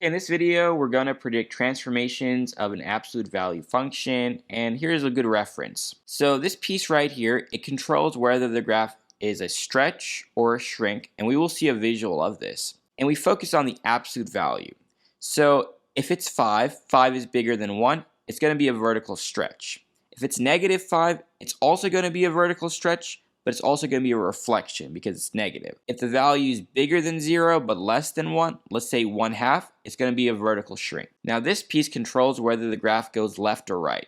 In this video, we're going to predict transformations of an absolute value function, and here's a good reference. So this piece right here, it controls whether the graph is a stretch or a shrink, and we will see a visual of this. And we focus on the absolute value. So if it's 5, 5 is bigger than 1, it's going to be a vertical stretch. If it's negative 5, it's also going to be a vertical stretch, but it's also going to be a reflection because it's negative. If the value is bigger than 0 but less than 1, let's say 1/2, it's going to be a vertical shrink. Now this piece controls whether the graph goes left or right.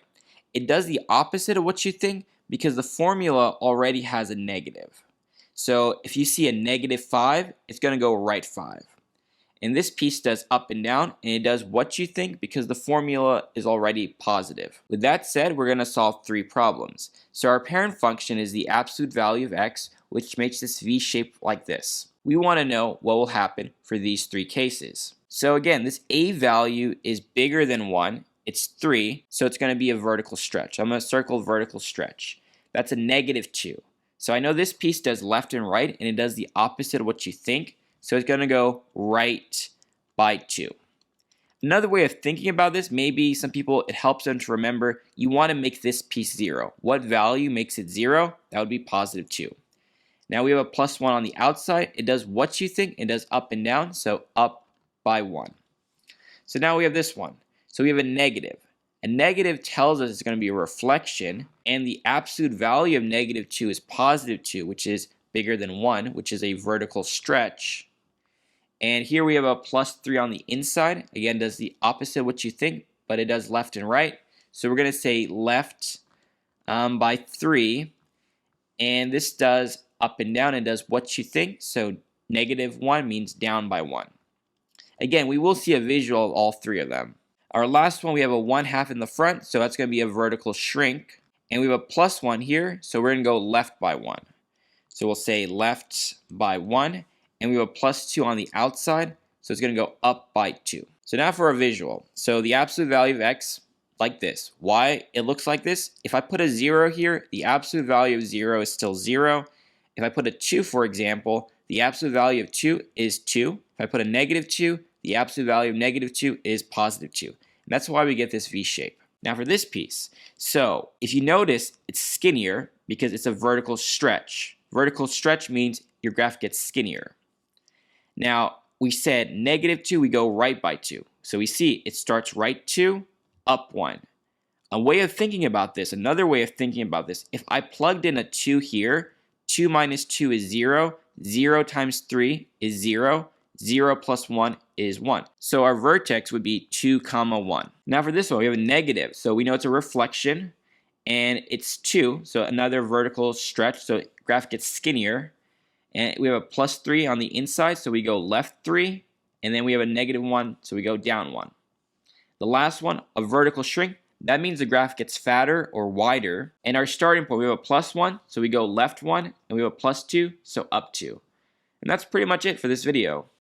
It does the opposite of what you think because the formula already has a negative. So if you see a negative 5, it's going to go right 5. And this piece does up and down, and it does what you think because the formula is already positive. With that said, we're going to solve 3 problems. So our parent function is the absolute value of x, which makes this v shape like this. We want to know what will happen for these 3 cases. So again, this a value is bigger than 1. It's 3, so it's going to be a vertical stretch. I'm going to circle vertical stretch. That's a negative 2. So I know this piece does left and right, and it does the opposite of what you think. So it's going to go right by 2. Another way of thinking about this, maybe some people, it helps them to remember you want to make this piece 0. What value makes it 0? That would be positive 2. Now we have a plus 1 on the outside. It does what you think. It does up and down, so up by 1. So now we have this one. So we have a negative. A negative tells us it's going to be a reflection, and the absolute value of negative 2 is positive 2, which is bigger than 1, which is a vertical stretch. And here we have a plus 3 on the inside. Again, does the opposite of what you think, but it does left and right. So we're going to say left by 3. And this does up and down. It does what you think. So negative 1 means down by 1. Again, we will see a visual of all 3 of them. Our last one, we have a 1/2 in the front. So that's going to be a vertical shrink. And we have a plus 1 here. So we're going to go left by 1. So we'll say left by 1. And we have a plus 2 on the outside, so it's going to go up by 2. So now for a visual. So the absolute value of x, like this. Why it looks like this? If I put a 0 here, the absolute value of 0 is still 0. If I put a 2, for example, the absolute value of 2 is 2. If I put a negative 2, the absolute value of negative 2 is positive 2. And that's why we get this V shape. Now for this piece. So if you notice, it's skinnier because it's a vertical stretch. Vertical stretch means your graph gets skinnier. Now, we said negative 2, we go right by 2. So we see it starts right 2, up 1. A way of thinking about this, another way of thinking about this, if I plugged in a 2 here, 2 minus 2 is 0, 0 times 3 is 0, 0 plus 1 is 1. So our vertex would be 2, 1. Now for this one, we have a negative. So we know it's a reflection, and it's 2, so another vertical stretch, so graph gets skinnier. And we have a plus 3 on the inside, so we go left 3. And then we have a negative 1, so we go down 1. The last one, a vertical shrink. That means the graph gets fatter or wider. And our starting point, we have a plus 1, so we go left 1. And we have a plus 2, so up 2. And that's pretty much it for this video.